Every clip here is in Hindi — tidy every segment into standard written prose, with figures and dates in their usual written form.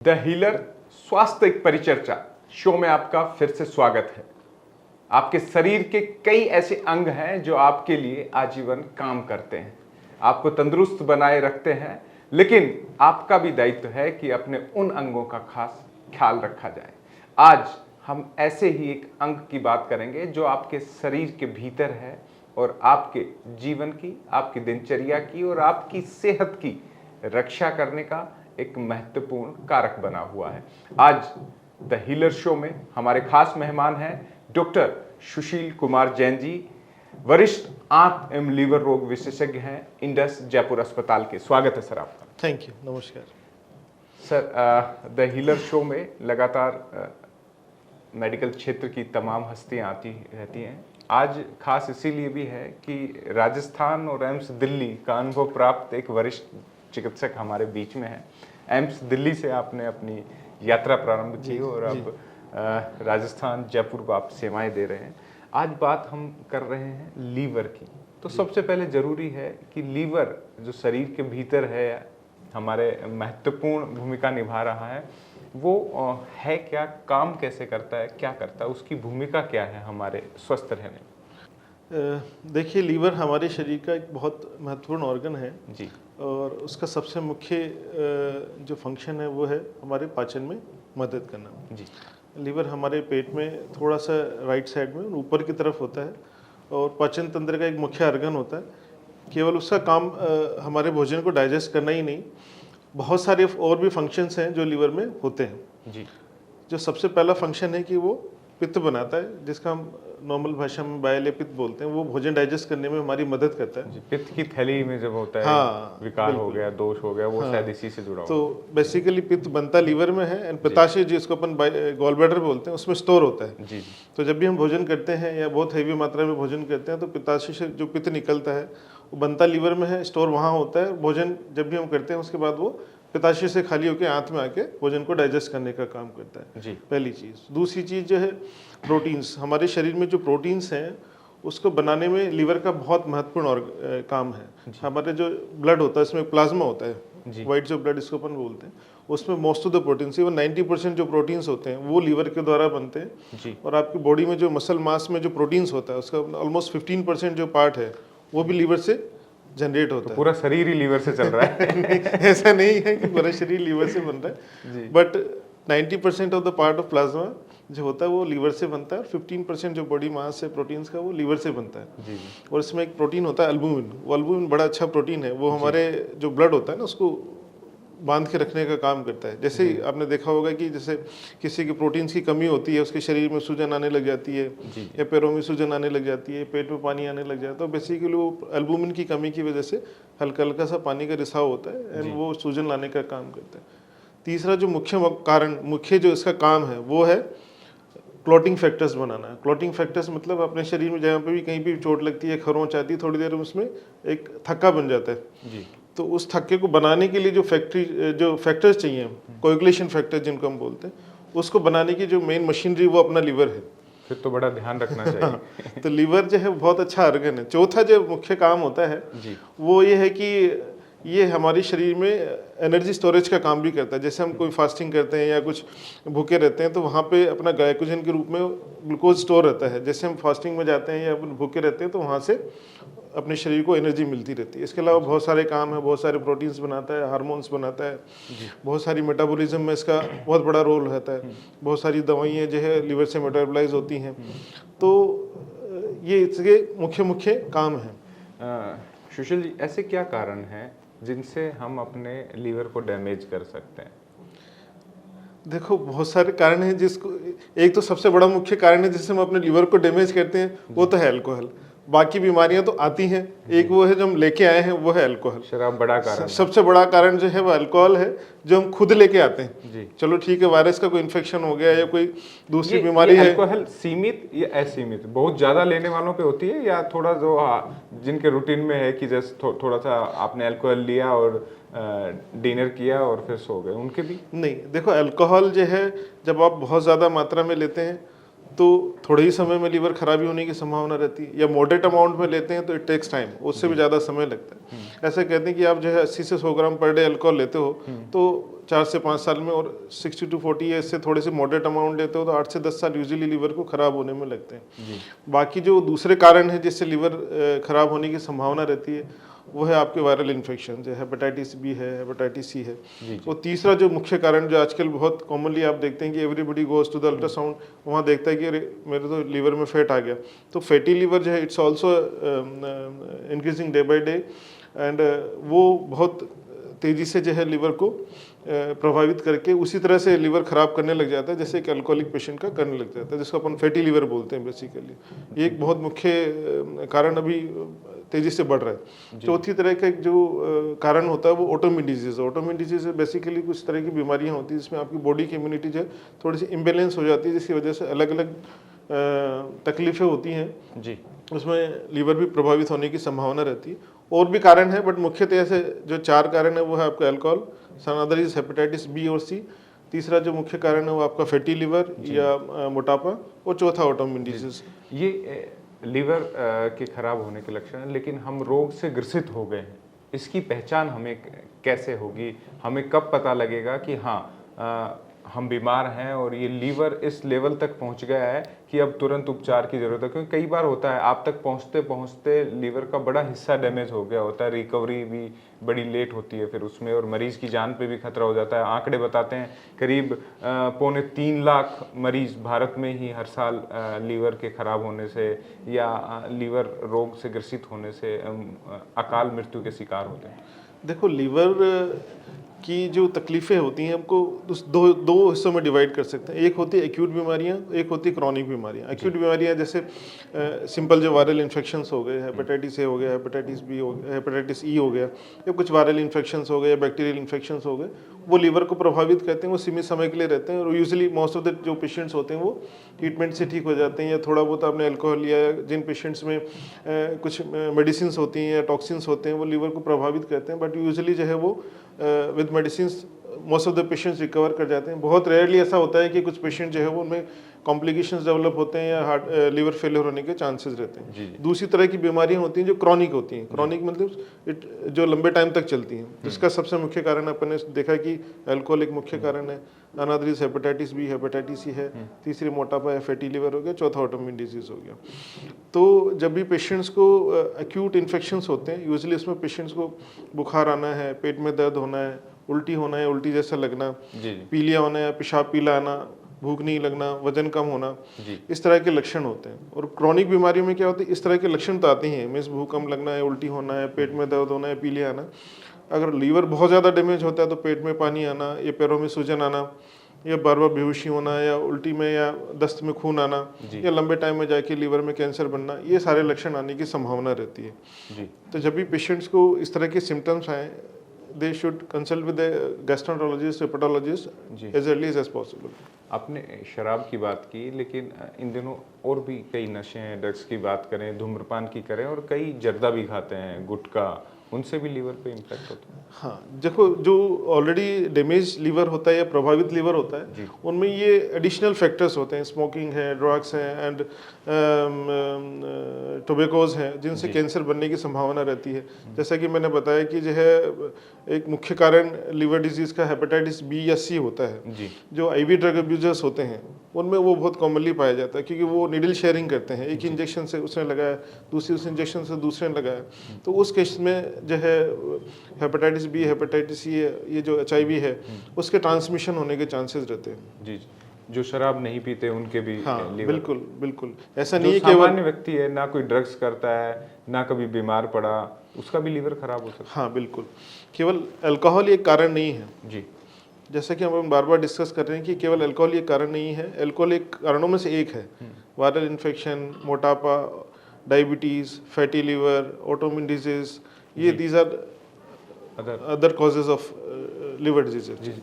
द हीलर स्वास्थ्य परिचर्चा शो में आपका फिर से स्वागत है। आपके शरीर के कई ऐसे अंग हैं जो आपके लिए आजीवन काम करते हैं, आपको तंदुरुस्त बनाए रखते हैं, लेकिन आपका भी दायित्व है कि अपने उन अंगों का खास ख्याल रखा जाए। आज हम ऐसे ही एक अंग की बात करेंगे जो आपके शरीर के भीतर है और आपके जीवन की, आपकी दिनचर्या की और आपकी सेहत की रक्षा करने का एक महत्वपूर्ण कारक बना हुआ है। आज द हीलर शो में हमारे खास मेहमान हैं डॉक्टर सुशील कुमार जैन जी, वरिष्ठ आंत एवं लीवर रोग विशेषज्ञ हैं, इंडस जयपुर अस्पताल के। स्वागत है सर आपका। थैंक यू, नमस्कार सर। द हीलर शो में लगातार मेडिकल क्षेत्र की तमाम हस्तियां आती रहती हैं। आज खास इसीलिए भी है कि राजस्थान और एम्स दिल्ली का अनुभव प्राप्त एक वरिष्ठ चिकित्सक हमारे बीच में है। एम्स दिल्ली से आपने अपनी यात्रा प्रारंभ की और अब राजस्थान जयपुर को आप सेवाएं दे रहे हैं। आज बात हम कर रहे हैं लीवर की। तो सबसे पहले ज़रूरी है कि लीवर जो शरीर के भीतर है, हमारे महत्वपूर्ण भूमिका निभा रहा है, वो है क्या, काम कैसे करता है, क्या करता है, उसकी भूमिका क्या है हमारे स्वस्थ रहने में? देखिए, लीवर हमारे शरीर का एक बहुत महत्वपूर्ण ऑर्गन है जी। और उसका सबसे मुख्य जो फंक्शन है वो है हमारे पाचन में मदद करना। जी। लीवर हमारे पेट में थोड़ा सा राइट साइड में ऊपर की तरफ होता है और पाचन तंत्र का एक मुख्य ऑर्गन होता है। केवल उसका काम हमारे भोजन को डाइजेस्ट करना ही नहीं, बहुत सारे और भी फंक्शंस हैं जो लीवर में होते हैं। जी। जो सबसे पहला फंक्शन है कि वो पित्त बनाता है, जिसका हम नॉर्मल भाषा में बाइल पित्त बोलते हैं। वो भोजन डाइजेस्ट करने में हमारी मदद करता है। पित्त की थैली में जब होता है, हाँ, विकार हो गया, दोष हो गया, वो शायद इसी से जुड़ा तो बेसिकली पित्त बनता लीवर में है एंड पित्ताशय जिसको अपन गॉल ब्लैडर बोलते हैं उसमें स्टोर होता है। जी। तो जब भी हम भोजन करते हैं या बहुत हैवी मात्रा में भोजन करते हैं तो पित्ताशय से जो पित्त निकलता है वो बनता लीवर में है, स्टोर वहाँ होता है। भोजन जब भी हम करते हैं उसके बाद वो पित्ताशय से खाली होकर आंत में आके भोजन को डाइजेस्ट करने का काम करता है। जी। पहली चीज़। दूसरी चीज़ जो है प्रोटीन्स, हमारे शरीर में जो प्रोटीन्स हैं उसको बनाने में लीवर का बहुत महत्वपूर्ण काम है। हमारे जो ब्लड होता है इसमें प्लाज्मा होता है, वाइट जो ब्लड इसको अपन बोलते हैं, उसमें most of the proteins, even 90% जो प्रोटीन्स होते हैं वो लीवर के द्वारा बनते हैं। जी। और आपकी बॉडी में जो मसल मास में जो प्रोटीन्स होता है उसका ऑलमोस्ट 15% जो पार्ट है वो भी लीवर से जनरेट होता है। पूरा शरीर ही लीवर से चल रहा है। ऐसा नहीं है कि पूरा शरीर लीवर से बन रहा है, but 90% of the part of plasma जो होता है वो लीवर से बनता है। 15% जो बॉडी मास है प्रोटीन्स का वो लीवर से बनता है। जी। और इसमें एक प्रोटीन होता है अल्बुमिन। वो अल्बुमिन बड़ा अच्छा प्रोटीन है, वो हमारे जो ब्लड होता है ना उसको बांध के रखने का काम करता है। जैसे ही आपने देखा होगा कि जैसे किसी की प्रोटीन्स की कमी होती है, उसके शरीर में सूजन आने लग जाती है या पैरों में सूजन आने लग जाती है, पेट में पानी आने लग जाता है, तो बेसिकली वो एल्बुमिन की कमी की वजह से हल्का हल्का सा पानी का रिसाव होता है एंड वो सूजन लाने का काम करता है। तीसरा जो मुख्य जो इसका काम है वो है क्लॉटिंग फैक्टर्स बनाना है। क्लॉटिंग फैक्टर्स मतलब अपने शरीर में जहाँ पे भी कहीं भी चोट लगती है, खरोंच आती है, थोड़ी देर में उसमें एक थक्का बन जाता है। जी। तो उस थक्के को बनाने के लिए जो फैक्टर्स चाहिए, कोएगुलेशन फैक्टर जिनको हम बोलते हैं, उसको बनाने की जो मेन मशीनरी वो अपना लीवर है। फिर तो बड़ा ध्यान रखना चाहिए। तो लीवर जो है बहुत अच्छा ऑर्गन है। चौथा जो मुख्य काम होता है वो ये है कि ये हमारे शरीर में एनर्जी स्टोरेज का काम भी करता है। जैसे हम कोई फास्टिंग करते हैं या कुछ भूखे रहते हैं तो वहाँ पे अपना ग्लाइकोजन के रूप में ग्लूकोज स्टोर रहता है। जैसे हम फास्टिंग में जाते हैं या भूखे रहते हैं तो वहाँ से अपने शरीर को एनर्जी मिलती रहती है। इसके अलावा बहुत सारे काम है, बहुत सारे प्रोटीन्स बनाता है, हार्मोन्स बनाता है, बहुत सारी मेटाबॉलिज्म में इसका बहुत बड़ा रोल रहता है। बहुत सारी दवाइयाँ जो है लीवर से मेटाबोलाइज होती हैं। तो ये इसके मुख्य काम हैं। सुशील जी, ऐसे क्या कारण हैं जिनसे हम अपने लीवर को डैमेज कर सकते हैं? देखो, बहुत सारे कारण हैं जिसको, एक तो सबसे बड़ा मुख्य कारण है जिससे हम अपने लीवर को डैमेज करते हैं, वो तो है अल्कोहल। बाकी बीमारियां तो आती हैं, एक वो है जो हम लेके आए हैं, वो है अल्कोहल। शराब बड़ा कारण, सबसे बड़ा कारण जो है वो अल्कोहल है, जो हम खुद लेके आते हैं। जी। चलो ठीक है, वायरस का कोई इन्फेक्शन हो गया या कोई दूसरी बीमारी है। अल्कोहल सीमित या असीमित, बहुत ज्यादा लेने वालों पे होती है, या थोड़ा जो जिनके रूटीन में है कि जैसे थोड़ा सा आपने अल्कोहल लिया और डिनर किया और फिर सो गए, उनके भी? नहीं, देखो, अल्कोहल जो है जब आप बहुत ज़्यादा मात्रा में लेते हैं तो थोड़े ही समय में लीवर खराबी होने की संभावना रहती है, या मॉडरेट अमाउंट में लेते हैं तो इट टेक्स टाइम, उससे भी ज़्यादा समय लगता है। ऐसे कहते हैं कि आप जो है 80 से 100 ग्राम पर डे अल्कोहल लेते हो तो 4 से 5 साल में, और 60 to 40 या इससे थोड़े से मॉडरेट अमाउंट लेते हो तो 8 से 10 साल यूजुअली लीवर को खराब होने में लगते हैं। बाकी जो दूसरे कारण हैं जिससे लीवर खराब होने की संभावना रहती है वो है आपके वायरल इन्फेक्शन, जो हेपेटाइटिस बी है, हेपेटाइटिस सी है। और तीसरा जो मुख्य कारण जो आजकल बहुत कॉमनली आप देखते हैं कि everybody goes to the ultrasound, वहाँ देखता है कि अरे मेरे तो लीवर में फैट आ गया। तो फैटी लीवर जो है it's also increasing day by day, and वो बहुत तेज़ी से जो है लीवर को प्रभावित करके उसी तरह से लीवर खराब करने लग जाता है जैसे एक अल्कोहलिक पेशेंट का करने लग जाता है, जिसको अपन फैटी लीवर बोलते हैं बेसिकली। ये एक बहुत मुख्य कारण अभी तेज़ी से बढ़ रहा है। चौथी तरह का एक जो कारण होता है वो ऑटोइम्यून डिजीज़ है। ऑटोइम्यून डिजीज़ बेसिकली कुछ तरह की बीमारियां होती हैं जिसमें आपकी बॉडी की इम्यूनिटी जो है थोड़ी सी इम्बेलेंस हो जाती है, जिसकी वजह से अलग अलग तकलीफ़ें होती हैं जी, उसमें लीवर भी प्रभावित होने की संभावना रहती है। और भी कारण है, बट मुख्यतः से जो 4 कारण है वो है आपका alcohol, other is hepatitis B और सी, तीसरा जो मुख्य कारण है वो आपका फैटी लीवर या मोटापा, और चौथा ऑटोइम्यून डिजीज। ये लीवर के खराब होने के लक्षण हैं, लेकिन हम रोग से ग्रसित हो गए हैं, इसकी पहचान हमें कैसे होगी? हमें कब पता लगेगा कि हाँ हम बीमार हैं और ये लीवर इस लेवल तक पहुंच गया है कि अब तुरंत उपचार की जरूरत है? क्योंकि कई बार होता है आप तक पहुंचते पहुंचते लीवर का बड़ा हिस्सा डैमेज हो गया होता है, रिकवरी भी बड़ी लेट होती है फिर उसमें, और मरीज की जान पे भी खतरा हो जाता है। आंकड़े बताते हैं करीब 3.25 लाख मरीज भारत में ही हर साल लीवर के खराब होने से या लीवर रोग से ग्रसित होने से अकाल मृत्यु के शिकार होते हैं। देखो, लीवर की जो तकलीफ़ें होती हैं हमको दो हिस्सों में डिवाइड कर सकते हैं। एक होती है एक्यूट बीमारियां, एक होती है क्रॉनिक बीमारियां। एक्यूट बीमारियां जैसे सिंपल जो वायरल इन्फेक्शंस हो गए, हेपेटाइटिस ए हो गया, हेपेटाइटिस बी हो गया, हेपेटाइटिस ई हो गया, या कुछ वायरल इन्फेक्शंस हो गए या बैक्टीरियल इन्फेक्शंस हो गए, वो लीवर को प्रभावित करते हैं। वो सीमित समय के लिए रहते हैं और यूजुअली मोस्ट ऑफ द जो पेशेंट्स होते हैं वो ट्रीटमेंट से ठीक हो जाते हैं, या थोड़ा बहुत आपने अल्कोहल लिया, जिन पेशेंट्स में कुछ मेडिसिन होती हैं या टॉक्सिन्स होते हैं वो लीवर को प्रभावित करते हैं, बट यूजुअली जो है वो with medicine most of the patients recover कर जाते हैं। बहुत रेयरली ऐसा होता है कि कुछ पेशेंट जो है वो उनमें कॉम्प्लिकेशंस डेवलप होते हैं या हार्ट लीवर फेलियर होने के चांसेस रहते हैं। दूसरी तरह की बीमारियां होती हैं जो क्रॉनिक होती हैं। क्रॉनिक मतलब जो लंबे टाइम तक चलती हैं, जिसका सबसे मुख्य कारण अपन ने देखा कि अल्कोहल एक मुख्य कारण है, another is hepatitis B, hepatitis C है, तीसरी मोटापा या फैटी लीवर हो गया, चौथा ऑटोइम्यून डिजीज हो गया। तो जब भी पेशेंट्स को एक्यूट इन्फेक्शंस होते हैं, यूजुअली उसमें पेशेंट्स को बुखार आना है, पेट में दर्द होना है, उल्टी होना है, उल्टी जैसा लगना, पीलिया होना है, पेशाब पीला आना, भूख नहीं लगना, वजन कम होना, इस तरह के लक्षण होते हैं। और क्रॉनिक बीमारियों में क्या होता है, इस तरह के लक्षण तो आते हैं, मीन्स भूख कम लगना है, उल्टी होना है, पेट में दर्द होना है, पीलिया आना। अगर लीवर बहुत ज़्यादा डैमेज होता है तो पेट में पानी आना, या पैरों में सूजन आना, या बार बार बेहोशी होना, या उल्टी में या दस्त में खून आना, या लंबे टाइम में जाके लीवर में कैंसर बनना, ये सारे लक्षण आने की संभावना रहती है जी। तो जब भी पेशेंट्स को इस तरह के सिम्टम्स आए, they should consult with the gastroenterologist, hepatologist as early as possible. आपने शराब की बात की, लेकिन इन दिनों और भी कई नशे हैं, ड्रग्स की बात करें, धूम्रपान की करें, और कई जर्दा भी खाते हैं, गुटखा, उनसे भी लीवर पे इम्पैक्ट होता है। हाँ, देखो, जो ऑलरेडी डैमेज लीवर होता है या प्रभावित लीवर होता है, उनमें ये एडिशनल फैक्टर्स होते हैं, स्मोकिंग है, ड्रग्स हैं, एंड टोबैकोज हैं, जिनसे कैंसर बनने की संभावना रहती है। जैसा कि मैंने बताया कि जो है एक मुख्य कारण लीवर डिजीज का हेपेटाइटिस बी या सी होता है। जो आईवी ड्रग अब्यूजर्स होते हैं उनमें वो बहुत कॉमनली पाया जाता है, क्योंकि वो निडल शेयरिंग करते हैं, एक इंजेक्शन से उसने लगाया, दूसरी उस इंजेक्शन से दूसरे ने लगाया, तो उस केस में जो है हेपेटाइटिस बी, हेपेटाइटिस सी, ये जो HIV है उसके ट्रांसमिशन होने के चांसेस रहते हैं जी। जो शराब नहीं पीते उनके भी बिल्कुल बिल्कुल ऐसा नहीं है कि सामान्य व्यक्ति है, ना कोई ड्रग्स करता है, ना कभी बीमार पड़ा, उसका भी लीवर खराब हो सकता है। हाँ बिल्कुल, केवल अल्कोहल एक कारण नहीं है जी। जैसा कि हम बार बार डिस्कस कर रहे हैं कि केवल अल्कोहल ये कारण नहीं है, अल्कोहल एक कारणों में से एक है। वायरल इन्फेक्शन, मोटापा, diabetes, fatty liver, autoimmune disease, ये these are other causes of liver disease.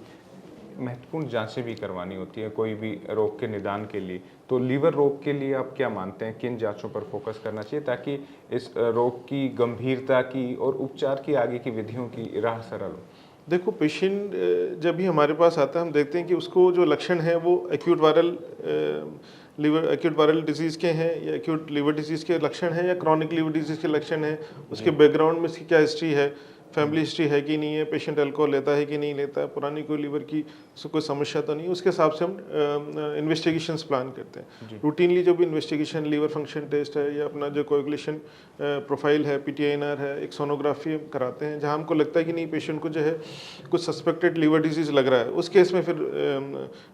महत्वपूर्ण जांचें भी करवानी होती है कोई भी रोग के निदान के लिए, तो लीवर रोग के लिए आप क्या मानते हैं, किन जांचों पर फोकस करना चाहिए ताकि इस रोग की गंभीरता की और उपचार की आगे की विधियों की राह सरल हो? देखो, पेशेंट जब भी हमारे पास आता है हम देखते हैं कि उसको जो लक्षण है वो acute viral liver acute viral disease के हैं या एक्यूट लीवर डिजीज़ के लक्षण हैं या क्रॉनिक लीवर डिजीज़ के लक्षण हैं, उसके बैकग्राउंड में इसकी क्या हिस्ट्री है, फैमिली हिस्ट्री है कि नहीं है, पेशेंट अल्कोहल लेता है कि नहीं लेता है, पुरानी कोई लीवर की उसको कोई समस्या तो नहीं, उसके हिसाब से हम इन्वेस्टिगेशंस प्लान करते हैं। रूटीनली जो भी इन्वेस्टिगेशन लीवर फंक्शन टेस्ट है या अपना जो कोएगुलेशन प्रोफाइल है, PTINR है, एक सोनोग्राफी कराते हैं जहां हमको लगता है कि नहीं पेशेंट को जो है कुछ सस्पेक्टेड लीवर डिजीज़ लग रहा है। उस केस में फिर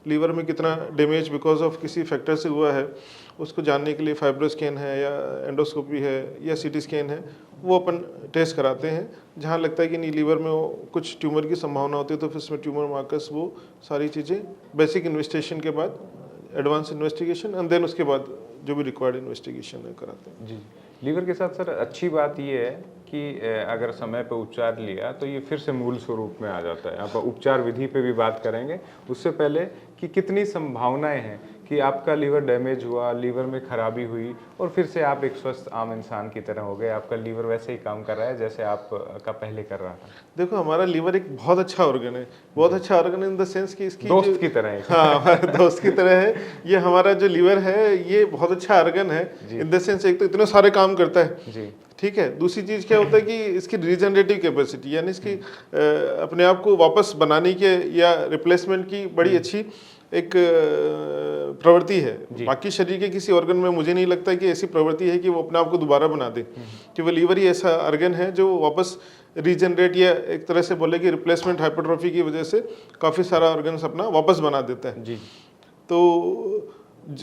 लीवर में कितना डैमेज बिकॉज ऑफ किसी फैक्टर से हुआ है उसको जानने के लिए फाइब्रोस्कैन है या एंडोस्कोपी है या CT स्कैन है, वो अपन टेस्ट कराते हैं। जहाँ लगता है कि नहीं लीवर में वो कुछ ट्यूमर की संभावना होती है तो फिर उसमें ट्यूमर मार्कर्स वो सारी चीज़ें बेसिक इन्वेस्टिगेशन के बाद एडवांस इन्वेस्टिगेशन एंड देन उसके बाद जो भी रिक्वायर्ड इन्वेस्टिगेशन है कराते हैं। जी, लीवर के साथ सर अच्छी बात ये है कि अगर समय पे उपचार लिया तो ये फिर से मूल स्वरूप में आ जाता है। आप उपचार विधि पे भी बात करेंगे, उससे पहले कि कितनी संभावनाएं हैं कि आपका लीवर डैमेज हुआ, लीवर में खराबी हुई और फिर से आप एक स्वस्थ आम इंसान की तरह हो गए, आपका लीवर वैसे ही काम कर रहा है जैसे आपका पहले कर रहा था। देखो हमारा लीवर एक बहुत अच्छा ऑर्गन है, बहुत अच्छा ऑर्गन इन द सेंस कि इसकी दोस्त की तरह है। हाँ हमारे दोस्त की तरह है। ये हमारा जो लीवर है ये बहुत अच्छा ऑर्गन है इन द सेंस एक तो इतने सारे काम करता है जी, ठीक है। दूसरी चीज़ क्या होता है कि इसकी रीजनरेटिव कैपेसिटी यानी इसकी अपने आप को वापस बनाने के या रिप्लेसमेंट की बड़ी अच्छी एक प्रवृत्ति है। बाकी शरीर के किसी ऑर्गन में मुझे नहीं लगता कि ऐसी प्रवृत्ति है कि वो अपने आप को दोबारा बना दे, कि वो लीवर ही ऐसा ऑर्गन है जो वापस रीजनरेट या एक तरह से बोले कि रिप्लेसमेंट हाइपरट्रॉफी की वजह से काफ़ी सारा ऑर्गन्स अपना वापस बना देता है। जी। तो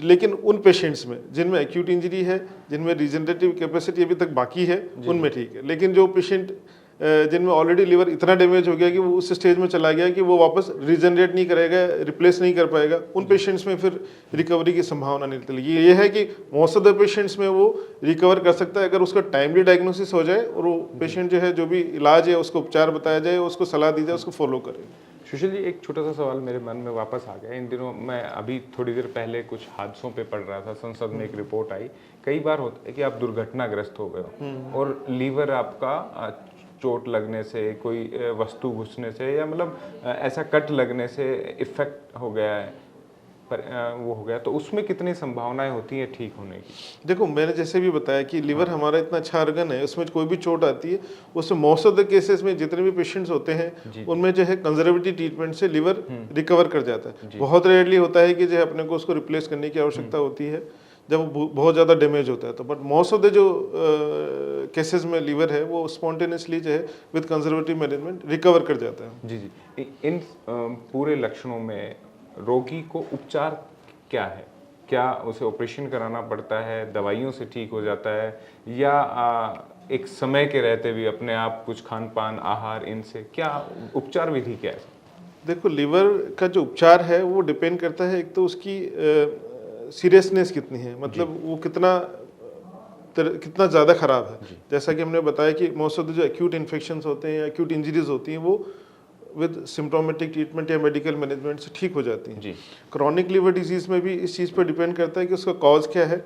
लेकिन उन पेशेंट्स में जिनमें एक्यूट इंजरी है, जिनमें रीजनरेटिव कैपेसिटी अभी तक बाकी है, उनमें ठीक है। लेकिन जो पेशेंट जिनमें ऑलरेडी लीवर इतना डैमेज हो गया कि वो उस स्टेज में चला गया कि वो वापस रीजनरेट नहीं करेगा, रिप्लेस नहीं कर पाएगा, उन पेशेंट्स में फिर रिकवरी की संभावना नहीं रहती। ये है कि मोस्ट ऑफ द पेशेंट्स में वो रिकवर कर सकता है अगर उसका टाइमली डायग्नोसिस हो जाए और वो पेशेंट जो है जो भी इलाज है उसको उपचार बताया जाए, उसको सलाह दी जाए, उसको फॉलो करे। सुशील जी, एक छोटा सा सवाल मेरे मन में वापस आ गया। इन दिनों मैं अभी थोड़ी देर पहले कुछ हादसों पे पढ़ रहा था, संसद में एक रिपोर्ट आई। कई बार होता है कि आप दुर्घटनाग्रस्त हो गए हो और लीवर आपका चोट लगने से, कोई वस्तु घुसने से या मतलब ऐसा कट लगने से इफेक्ट हो गया है, पर वो हो गया, तो उसमें कितनी संभावनाएं होती हैं ठीक होने की? देखो मैंने जैसे भी बताया कि लीवर हमारा इतना अच्छा ऑर्गन है, उसमें कोई भी चोट आती है उसमें मोस्ट ऑफ द केसेस में जितने भी पेशेंट्स होते हैं उनमें जो है कंजर्वेटिव ट्रीटमेंट से लीवर रिकवर कर जाता है। बहुत रेयरली होता है कि जो है अपने को उसको रिप्लेस करने की आवश्यकता होती है जब वो बहुत ज़्यादा डैमेज होता है। तो बट मोस्ट ऑफ द जो केसेस में लीवर है वो स्पॉन्टेनियसली जो है विद कंजर्वेटिव मैनेजमेंट रिकवर कर जाता है। जी जी। इन पूरे लक्षणों में रोगी को उपचार क्या है? क्या उसे ऑपरेशन कराना पड़ता है, दवाइयों से ठीक हो जाता है, या एक समय के रहते भी अपने आप कुछ खान पान आहार, इनसे क्या उपचार विधि क्या है? देखो लीवर का जो उपचार है वो डिपेंड करता है एक तो उसकी सीरियसनेस कितनी है, मतलब वो कितना ज़्यादा ख़राब है। जैसा कि हमने बताया कि मोस्ट ऑफ द जो एक्यूट इन्फेक्शंस होते हैं या एक्यूट इंजरीज होती हैं वो विद सिम्प्टोमेटिक ट्रीटमेंट या मेडिकल मैनेजमेंट से ठीक हो जाती हैं। क्रॉनिक लीवर डिजीज़ में भी इस चीज़ पर डिपेंड करता है कि उसका कॉज क्या है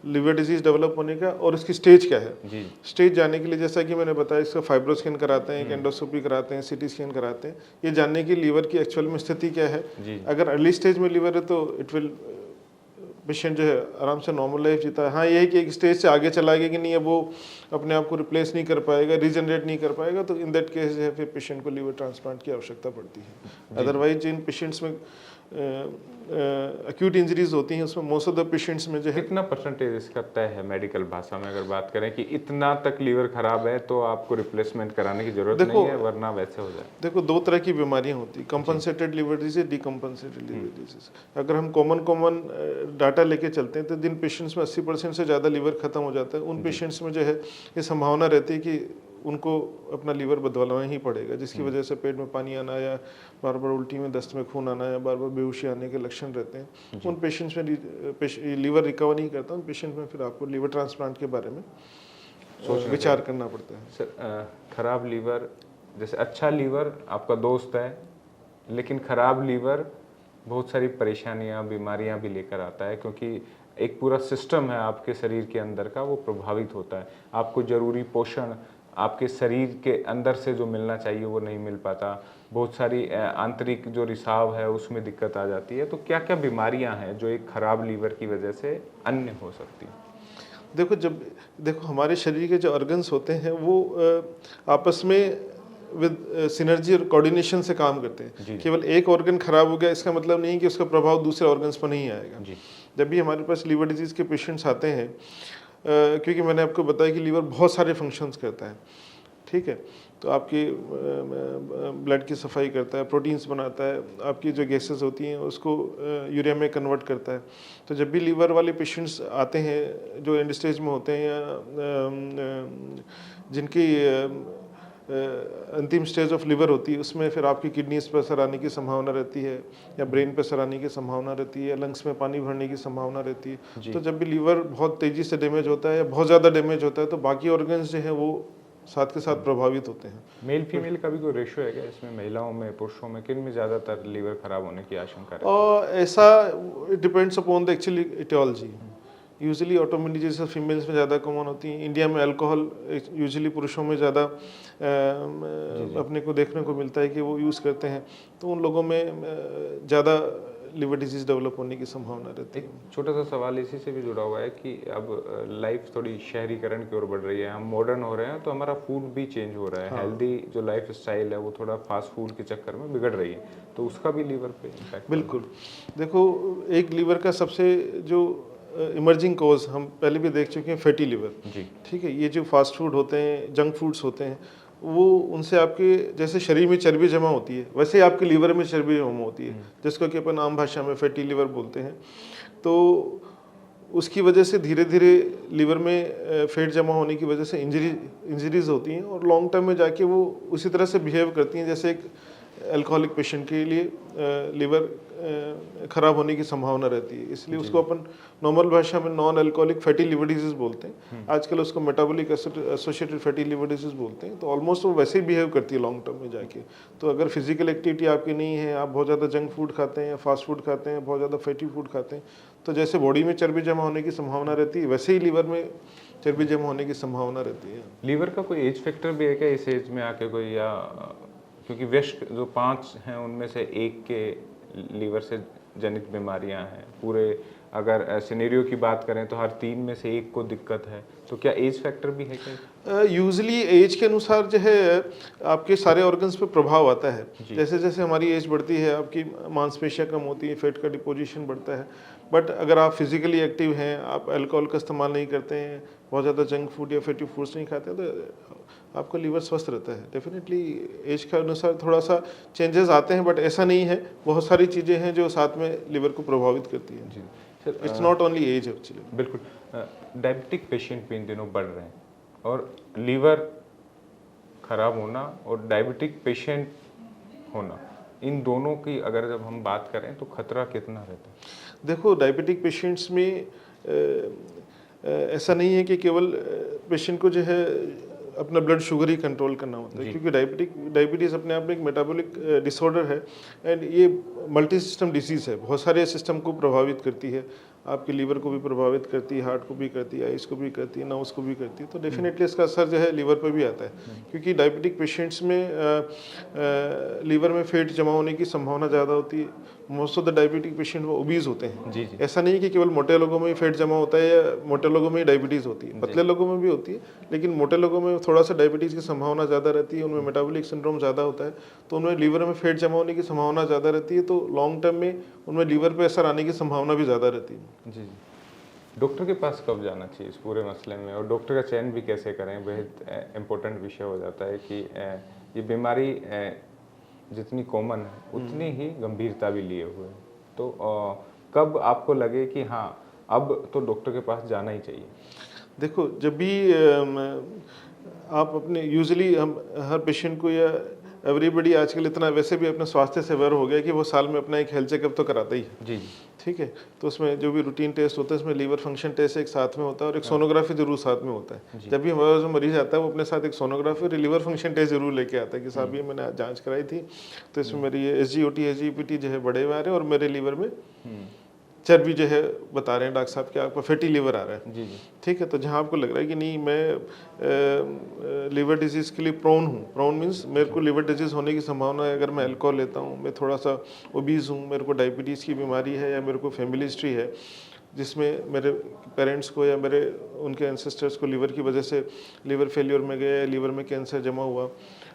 लीवर डिजीज़ डेवलप होने का और उसकी स्टेज क्या है। स्टेज जानने के लिए जैसा कि मैंने बताया इसका फाइब्रोस्कैन कराते हैं, एंडोस्कोपी कराते हैं, CT स्कैन कराते हैं, ये जानने की लीवर की एक्चुअल में स्थिति क्या है। अगर अर्ली स्टेज में लीवर है तो इट विल पेशेंट जो है आराम से नॉर्मल लाइफ जीता है। हाँ ये है कि एक स्टेज से आगे चला गया कि नहीं अब वो अपने आप को रिप्लेस नहीं कर पाएगा, रीजनरेट नहीं कर पाएगा, तो इन दैट केस जो है फिर पेशेंट को लीवर ट्रांसप्लांट की आवश्यकता पड़ती है। अदरवाइज जिन पेशेंट्स में एक्यूट इंजरीज होती हैं उसमें मोस्ट ऑफ द पेशेंट्स में जो है कितना परसेंटेज इसका तय है मेडिकल भाषा में अगर बात करें कि इतना तक लीवर खराब है तो आपको रिप्लेसमेंट कराने की जरूरत नहीं है वरना वैसे हो जाए? देखो दो तरह की बीमारियां होती है, compensated liver disease, decompensated liver disease. अगर हम कॉमन डाटा लेके चलते हैं तो जिन पेशेंट्स में 80% से ज़्यादा लीवर खत्म हो जाता है उन पेशेंट्स में जो है ये संभावना रहती है कि उनको अपना लीवर बदलवाना ही पड़ेगा, जिसकी वजह से पेट में पानी आना या बार बार उल्टी में दस्त में खून आना या बार बार बेहोशी आने के लक्षण रहते हैं। उन पेशेंट्स में लीवर रिकवर नहीं करता, उन पेशेंट में फिर आपको लीवर ट्रांसप्लांट के बारे में विचार करना पड़ता है। सर खराब लीवर, जैसे अच्छा लीवर आपका दोस्त है लेकिन खराब लीवर बहुत सारी परेशानियां, बीमारियां भी लेकर आता है, क्योंकि एक पूरा सिस्टम है आपके शरीर के अंदर का वो प्रभावित होता है। आपको जरूरी पोषण आपके शरीर के अंदर से जो मिलना चाहिए वो नहीं मिल पाता, बहुत सारी आंतरिक जो रिसाव है उसमें दिक्कत आ जाती है। तो क्या क्या बीमारियां हैं जो एक खराब लीवर की वजह से अन्य हो सकती हैं? देखो हमारे शरीर के जो ऑर्गन्स होते हैं वो आपस में विद सिनर्जी और कोऑर्डिनेशन से काम करते हैं। जी। केवल एक ऑर्गन खराब हो गया इसका मतलब नहीं कि उसका प्रभाव दूसरे ऑर्गन्स पर नहीं आएगा। जी। जब भी हमारे पास लीवर डिजीज़ के पेशेंट्स आते हैं, क्योंकि मैंने आपको बताया कि लीवर बहुत सारे फंक्शंस करता है, ठीक है। तो आपकी ब्लड की सफाई करता है, प्रोटीन्स बनाता है, आपकी जो गैसेस होती हैं उसको यूरिया में कन्वर्ट करता है। तो जब भी लीवर वाले पेशेंट्स आते हैं जो एंड स्टेज में होते हैं या जिनकी अंतिम स्टेज ऑफ लिवर होती है, उसमें फिर आपकी किडनीज पर असर आने की संभावना रहती है, या ब्रेन पर असर आने की संभावना रहती है, या लंग्स में पानी भरने की संभावना रहती है। तो जब भी लीवर बहुत तेज़ी से डैमेज होता है या बहुत ज़्यादा डैमेज होता है तो बाकी ऑर्गन्स जो हैं वो साथ के साथ प्रभावित होते हैं। मेल फीमेल का भी कोई रेशो है क्या इसमें, महिलाओं में पुरुषों में, किन में ज़्यादातर लीवर खराब होने की आशंका रहती है? और ऐसा depends upon the actually aetiology. Usually autoimmune disease females में ज़्यादा कॉमन होती हैं। इंडिया में अल्कोहल यूजुअली पुरुषों में ज़्यादा अपने को देखने को मिलता है कि वो यूज़ करते हैं, तो उन लोगों में ज़्यादा लिवर डिजीज़ डेवलप होने की संभावना रहती है। एक छोटा सा सवाल इसी से भी जुड़ा हुआ है कि अब लाइफ थोड़ी शहरीकरण की ओर बढ़ रही है, हम मॉडर्न हो रहे हैं, तो हमारा फूड भी चेंज हो रहा है। हेल्दी जो लाइफ स्टाइल है वो थोड़ा फास्ट फूड के चक्कर में बिगड़ रही है, तो उसका भी लीवर पे इम्पैक्ट? बिल्कुल। देखो, एक लीवर का सबसे जो इमर्जिंग कॉज हम पहले भी देख चुके हैं, फैटी लीवर। जी। ठीक है, ये जो फास्ट फूड होते हैं, जंक फूड्स होते हैं, वो उनसे आपके जैसे शरीर में चर्बी जमा होती है वैसे ही आपके लीवर में चर्बी जमा होती है, जिसको कि अपन आम भाषा में फैटी लीवर बोलते हैं। तो उसकी वजह से धीरे धीरे लीवर में फैट जमा होने की वजह से इंजरीज होती हैं, और लॉन्ग टर्म में जाके वो उसी तरह से बिहेव करती हैं जैसे एक अल्कोहलिक पेशेंट के लिए लीवर खराब होने की संभावना रहती है। इसलिए उसको अपन नॉर्मल भाषा में non alcoholic fatty liver disease बोलते हैं। आजकल उसको metabolic associated fatty liver disease बोलते हैं। तो ऑलमोस्ट वो वैसे ही बिहेव करती है लॉन्ग टर्म में जाके। तो अगर फिजिकल एक्टिविटी आपकी नहीं है, आप बहुत ज़्यादा जंक फूड खाते हैं या फास्ट फूड खाते हैं, बहुत ज़्यादा फैटी फूड खाते हैं, तो जैसे बॉडी में चर्बी जमा होने की संभावना रहती है वैसे ही लीवर में चर्बी जमा होने की संभावना रहती है। लीवर का कोई एज फैक्टर भी है क्या इस एज में आके कोई, या क्योंकि वयस्क जो 5 हैं उनमें से एक के लीवर से जनित बीमारियां हैं, पूरे अगर सिनेरियो की बात करें तो हर 3 में से एक को दिक्कत है, तो क्या एज फैक्टर भी है क्या? यूजली एज के अनुसार जो है आपके सारे ऑर्गन्स पे प्रभाव आता है। जैसे जैसे हमारी एज बढ़ती है आपकी मांसपेशियां कम होती है, फेट का डिपोजिशन बढ़ता है। बट अगर आप फिजिकली एक्टिव हैं, आप अल्कोहल का इस्तेमाल नहीं करते हैं, बहुत ज़्यादा जंक फूड या फैटी फूड्स नहीं खाते, तो आपका लीवर स्वस्थ रहता है। डेफिनेटली एज के अनुसार थोड़ा सा चेंजेस आते हैं, बट ऐसा नहीं है, बहुत सारी चीज़ें हैं जो साथ में लीवर को प्रभावित करती हैं। जी it's not only age actually. बिल्कुल। डायबिटिक पेशेंट भी इन दिनों बढ़ रहे हैं, और लीवर खराब होना और डायबिटिक पेशेंट होना, इन दोनों की अगर जब हम बात करें तो खतरा कितना रहता है? देखो, डायबिटिक पेशेंट्स में ऐसा नहीं है कि केवल पेशेंट को जो है अपना ब्लड शुगर ही कंट्रोल करना होता है, क्योंकि डायबिटीज़ अपने आप में एक मेटाबॉलिक डिसऑर्डर है, एंड ये मल्टी सिस्टम डिसीज़ है, बहुत सारे सिस्टम को प्रभावित करती है। आपके लीवर को भी प्रभावित करती है, हार्ट को भी करती है, आइस को भी करती है, नर्व्स को भी करती है। तो डेफिनेटली इसका असर जो है लीवर पर भी आता है, क्योंकि डायबिटिक पेशेंट्स में लीवर में फैट जमा होने की संभावना ज़्यादा होती है। Most of the diabetic patient वो ओबीज होते हैं। जी जी। ऐसा नहीं है कि केवल मोटे लोगों में ही फैट जमा होता है या मोटे लोगों में ही डायबिटीज़ होती है, पतले लोगों में भी होती है, लेकिन मोटे लोगों में थोड़ा सा डायबिटीज़ की संभावना ज़्यादा रहती है, उनमें मेटाबॉलिक सिंड्रोम ज़्यादा होता है, तो उनमें लीवर में फैट जमा होने की संभावना ज़्यादा रहती है। तो लॉन्ग टर्म में उनमें लीवर पर असर आने की संभावना भी ज़्यादा रहती है। जी जी। डॉक्टर के पास कब जाना चाहिए इस पूरे मसले में, और डॉक्टर का चयन भी कैसे करें? बेहद इम्पोर्टेंट विषय हो जाता है कि ये बीमारी जितनी कॉमन है उतनी ही गंभीरता भी लिए हुए है। तो कब आपको लगे कि हाँ अब तो डॉक्टर के पास जाना ही चाहिए? देखो, जब भी आप अपने यूजुअली हम हर पेशेंट को या एवरीबडी आजकल इतना वैसे भी अपने स्वास्थ्य से अवेयर हो गया कि वो साल में अपना एक हेल्थ चेकअप तो कराता ही है। जी जी। ठीक है, तो उसमें जो भी रूटीन टेस्ट होता है, इसमें लीवर फंक्शन टेस्ट एक साथ में होता है और एक सोनोग्राफी जरूर साथ में होता है। जब भी हमारे पास मरीज आता है वो अपने साथ एक सोनोग्राफी और लीवर फंक्शन टेस्ट जरूर लेके आता है कि साहब ये मैंने जांच कराई थी, तो इसमें मेरी ये SGOT SGPT जो है बड़े हुए आ रहे हैं और मेरे लीवर में चर्बी जो है बता रहे हैं डॉक्टर साहब कि आपका फैटी लीवर आ रहा है, जी जी ठीक है, तो जहाँ आपको लग रहा है कि नहीं मैं लीवर डिजीज़ के लिए प्रोन हूँ, प्रोन मीन्स मेरे को लीवर डिजीज़ होने की संभावना है अगर मैं अल्कोहल लेता हूँ, मैं थोड़ा सा ओबीज हूँ, मेरे को डायबिटीज़ की बीमारी है या मेरे को फैमिली हिस्ट्री है जिसमें मेरे पेरेंट्स को या मेरे उनके एंसेस्टर्स को लीवर की वजह से लीवर फेलियर में गए, लीवर में कैंसर जमा हुआ,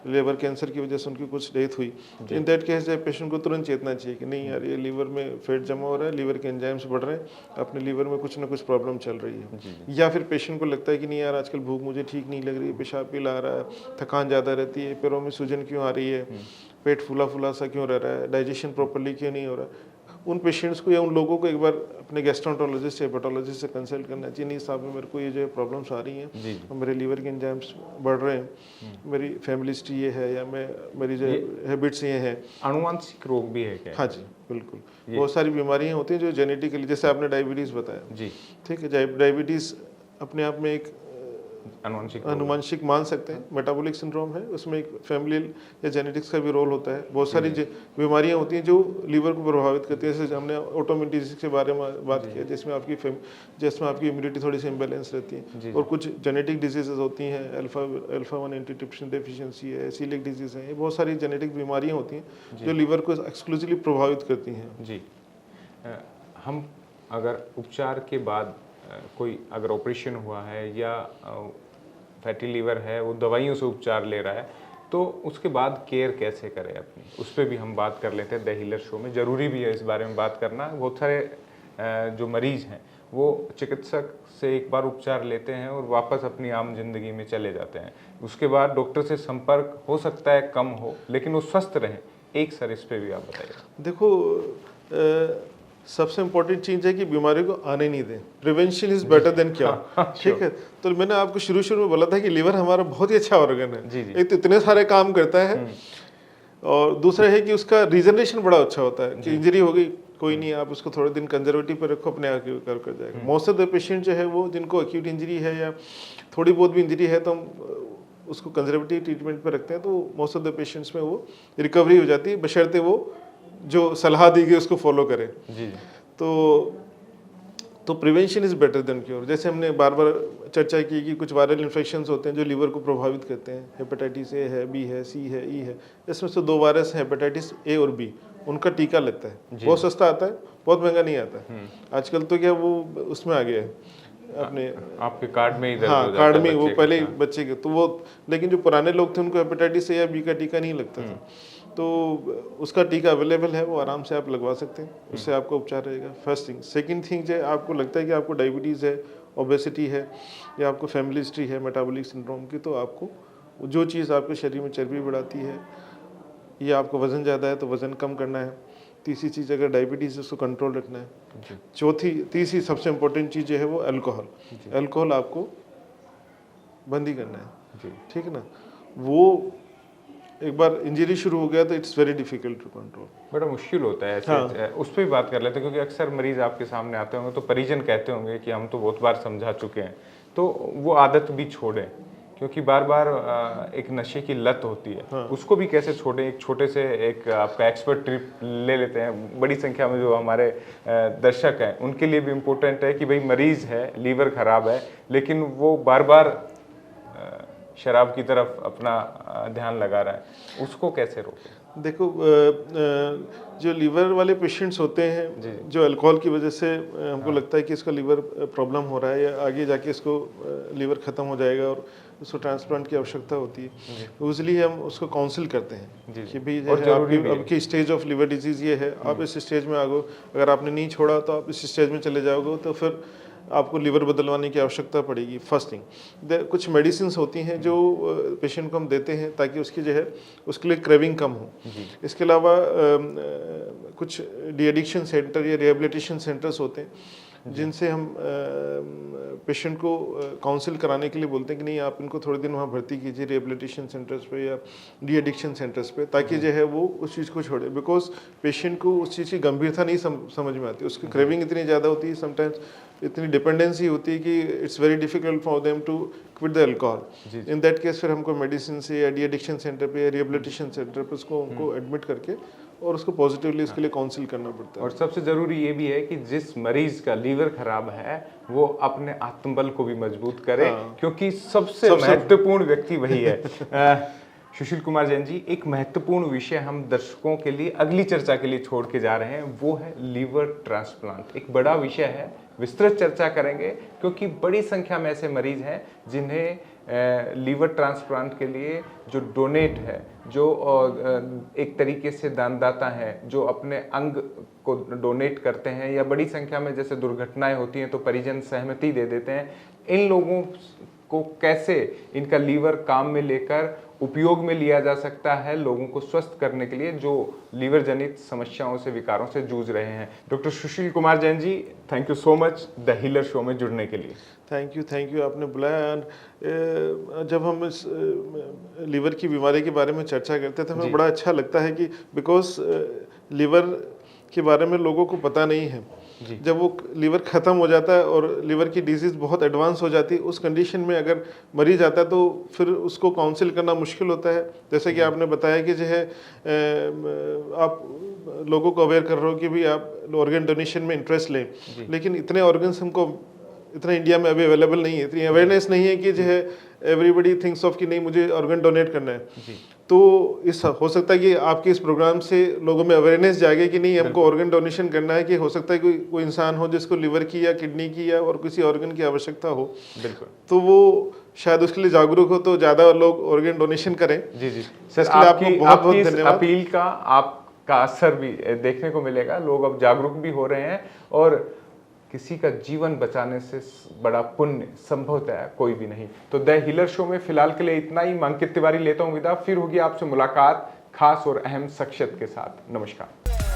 लीवर कैंसर की वजह से उनकी कुछ डेथ हुई, इन दैट केस पेशेंट को तुरंत चेतना चाहिए कि नहीं यार ये लीवर में फैट जमा हो रहा है, लीवर के एंजाइम्स बढ़ रहे हैं, अपने लीवर में कुछ ना कुछ प्रॉब्लम चल रही है। या फिर पेशेंट को लगता है कि नहीं यार आजकल भूख मुझे ठीक नहीं लग रही है, पेशाब पीला आ रहा है, थकान ज़्यादा रहती है, पैरों में सूजन क्यों आ रही है, पेट फूला फूला सा क्यों रह रहा है, डाइजेशन प्रॉपरली क्यों नहीं हो रहा है, उन पेशेंट्स को या उन लोगों को एक बार अपने गैस्ट्रोएंटरोलॉजिस्ट या हेपेटोलॉजिस्ट से कंसल्ट करना चाहिए। नहीं साहब मेरे को ये जो प्रॉब्लम्स आ रही हैं, मेरे लीवर के एंजाइम्स बढ़ रहे हैं, मेरी फैमिली हिस्ट्री ये है या मेरी जो हैबिट्स ये हैं। अनुवांशिक रोग भी है क्या? हाँ जी बिल्कुल, बहुत सारी बीमारियाँ होती हैं जो जेनेटिकली, जैसे आपने डायबिटीज़ बताया जी, ठीक है, डायबिटीज़ अपने आप में एक अनुवांशिक मान सकते हैं, मेटाबॉलिक सिंड्रोम है, उसमें एक फैमिली या जेनेटिक्स का भी रोल होता है। बहुत सारी बीमारियां होती हैं जो लीवर को प्रभावित करती है, जैसे हमने ऑटोइम्यून डिजीज के बारे में बात किया जिसमें आपकी इम्यूनिटी थोड़ी सी इम्बेलेंस रहती है, और कुछ जेनेटिक डिजीजेज होती हैं, अल्फा 1 एंटीट्रिप्सिन डेफिशिएंसी है, सीलिक डिजीज है, ये बहुत सारी जेनेटिक बीमारियाँ होती हैं जो लीवर को एक्सक्लूसिवली प्रभावित करती हैं। जी, हम अगर उपचार के बाद कोई अगर ऑपरेशन हुआ है या फैटी लीवर है, वो दवाइयों से उपचार ले रहा है, तो उसके बाद केयर कैसे करें अपनी, उस पर भी हम बात कर लेते हैं द हीलर शो में। ज़रूरी भी है इस बारे में बात करना। बहुत सारे जो मरीज़ हैं वो चिकित्सक से एक बार उपचार लेते हैं और वापस अपनी आम जिंदगी में चले जाते हैं, उसके बाद डॉक्टर से संपर्क हो सकता है कम हो, लेकिन वो स्वस्थ रहें। एक सर इस पर भी आप बताइए। देखो सबसे इम्पोर्टेंट चीज़ है कि बीमारी को आने नहीं दें, prevention is better than cure, ठीक है। तो मैंने आपको शुरू में बोला था कि लीवर हमारा बहुत ही अच्छा ऑर्गन है, जी जी। एक तो इतने सारे काम करता है, और दूसरा है कि उसका रीजनरेशन बड़ा अच्छा होता है कि इंजरी हो गई कोई नहीं, आप उसको थोड़े दिन कंजर्वेटिव पर रखो, अपने आप कर जाएगा। मोस्ट ऑफ द पेशेंट जो है वो जिनको एक्यूट इंजरी है या थोड़ी बहुत भी इंजरी है तो हम उसको कंजर्वेटिव ट्रीटमेंट पर रखते हैं, तो मोस्ट ऑफ द पेशेंट्स में वो रिकवरी हो जाती है, बशर्ते वो जो सलाह दी गई उसको फॉलो करें। जी। तो prevention is better than cure. जैसे हमने बार बार चर्चा की कि कुछ वायरल इन्फेक्शंस होते हैं जो लीवर को प्रभावित करते हैं, हेपेटाइटिस ए है, बी है, सी है, ई है, इसमें से 2 वायरस हैं, हेपेटाइटिस ए और बी, उनका टीका लगता है, बहुत सस्ता आता है, बहुत महंगा नहीं आता है आजकल। तो क्या वो उसमें आ गया है अपने आपके कार्ड में ही दर्ज हाँ हो जाता कार्ड है में, वो बच्चे पहले का। बच्चे के तो वो, लेकिन जो पुराने लोग थे उनको हेपेटाइटिस ए या बी का टीका नहीं लगता था, तो उसका टीका अवेलेबल है, वो आराम से आप लगवा सकते हैं, उससे आपका उपचार रहेगा। First thing. सेकंड थिंग जो आपको लगता है कि आपको डायबिटीज़ है, ओबेसिटी है, या आपको फैमिली हिस्ट्री है मेटाबॉलिक सिंड्रोम की, तो आपको जो चीज़ आपके शरीर में चर्बी बढ़ाती है या आपको वज़न ज़्यादा है तो वज़न कम करना है। तीसरी चीज़ अगर डायबिटीज़ है उसको कंट्रोल रखना है। तीसरी सबसे इम्पोर्टेंट चीज़ जो है वो अल्कोहल। अल्कोहल आपको बंद ही करना है, ठीक है ना। वो एक बार इंजरी शुरू हो गया तो it's very difficult to control, बड़ा मुश्किल होता है ऐसे। उस पर भी बात कर लेते हैं, क्योंकि अक्सर मरीज आपके सामने आते होंगे तो परिजन कहते होंगे कि हम तो बहुत बार समझा चुके हैं, तो वो आदत भी छोड़ें, क्योंकि बार बार एक नशे की लत होती है। उसको भी कैसे छोड़ें? एक छोटे से एक आपका एक्सपर्ट ट्रिप ले लेते हैं। बड़ी संख्या में जो हमारे दर्शक हैं उनके लिए भी इम्पोर्टेंट है कि भाई मरीज है, लीवर खराब है, लेकिन वो बार बार शराब की तरफ अपना ध्यान लगा रहा है, उसको कैसे रोकें? देखो जो लीवर वाले पेशेंट्स होते हैं जो अल्कोहल की वजह से हमको लगता है कि इसका लीवर प्रॉब्लम हो रहा है या आगे जाके इसको लीवर ख़त्म हो जाएगा और उसको ट्रांसप्लांट की आवश्यकता होती है, यूजली हम उसको काउंसिल करते हैं कि भाई आपकी स्टेज ऑफ लीवर डिजीज़ ये है, आप इस स्टेज में आ गो, अगर आपने नहीं छोड़ा तो आप इस स्टेज में चले जाओगे तो फिर आपको लीवर बदलवाने की आवश्यकता पड़ेगी। फर्स्ट थिंग, कुछ मेडिसिन होती हैं जो पेशेंट को हम देते हैं ताकि उसकी जो है उसके लिए क्रेविंग कम हो। इसके अलावा कुछ डी एडिक्शन सेंटर या रिहेबिलिटेशन सेंटर्स होते हैं जिनसे हम पेशेंट को काउंसिल कराने के लिए बोलते हैं कि नहीं आप इनको थोड़े दिन वहाँ भर्ती कीजिए रिहेबिलिटेशन सेंटर्स पे या डी एडिक्शन सेंटर्स पे, ताकि जो है वो उस चीज़ को छोड़े। बिकॉज पेशेंट को उस चीज़ की गंभीरता नहीं समझ में आती, उसकी क्रेविंग इतनी ज़्यादा होती है, समटाइम्स इतनी डिपेंडेंसी होती है कि it's very difficult for them to quit the alcohol. In that case फिर हमको मेडिसिन से या डी एडिक्शन सेंटर पे या रिहेबिलिटेशन सेंटर पे उसको उनको एडमिट करके और उसको पॉजिटिवली उसके लिए काउंसिल करना पड़ता है। और सबसे ज़रूरी ये भी है कि जिस मरीज का लीवर खराब है वो अपने आत्मबल को भी मजबूत करे, क्योंकि सबसे महत्वपूर्ण व्यक्ति वही है। सुशील कुमार जैन जी, एक महत्वपूर्ण विषय हम दर्शकों के लिए अगली चर्चा के लिए छोड़ के जा रहे हैं, वो है लीवर ट्रांसप्लांट। एक बड़ा विषय है, विस्तृत चर्चा करेंगे, क्योंकि बड़ी संख्या में ऐसे मरीज हैं जिन्हें लीवर ट्रांसप्लांट के लिए जो डोनेट है, जो एक तरीके से दानदाता हैं जो अपने अंग को डोनेट करते हैं, या बड़ी संख्या में जैसे दुर्घटनाएं होती हैं तो परिजन सहमति दे देते हैं, इन लोगों को कैसे इनका लीवर काम में लेकर उपयोग में लिया जा सकता है लोगों को स्वस्थ करने के लिए जो लीवर जनित समस्याओं से, विकारों से जूझ रहे हैं। Doctor Sushil Kumar Jain ji, thank you so much the healer show में जुड़ने के लिए। थैंक यू, आपने बुलाया। जब हम इस लीवर की बीमारी के बारे में चर्चा करते हैं तो हमें बड़ा अच्छा लगता है कि बिकॉज लीवर के बारे में लोगों को पता नहीं है। जब वो लीवर ख़त्म हो जाता है और लीवर की डिजीज़ बहुत एडवांस हो जाती है, उस कंडीशन में अगर मरीज आता है तो फिर उसको काउंसिल करना मुश्किल होता है। जैसे कि आपने बताया कि जो है आप लोगों को अवेयर कर रहे हो कि भी आप ऑर्गन डोनेशन में इंटरेस्ट लें, लेकिन इतने ऑर्गन्स हमको इतना इंडिया में अभी अवेलेबल नहीं है, इतनी अवेयरनेस नहीं है कि जो है एवरीबडी थिंक्स ऑफ कि नहीं मुझे ऑर्गन डोनेट करना है। तो इस हो सकता है कि आपके इस प्रोग्राम से लोगों में अवेयरनेस जागे कि नहीं हमको ऑर्गन डोनेशन करना है, कि हो सकता है कोई इंसान हो जिसको लिवर की या किडनी की या और किसी ऑर्गन की आवश्यकता हो, बिल्कुल, तो वो शायद उसके लिए जागरूक हो तो ज़्यादा लोग ऑर्गन डोनेशन करें। जी सर, आपको बहुत बहुत धन्यवाद। अपील का आपका असर भी देखने को मिलेगा, लोग अब जागरूक भी हो रहे हैं और किसी का जीवन बचाने से बड़ा पुण्य संभवतः कोई भी नहीं। तो द हीलर शो में फिलहाल के लिए इतना ही। अंकित तिवारी लेता हूं विदा, फिर होगी आपसे मुलाकात खास और अहम शख्सियत के साथ। नमस्कार।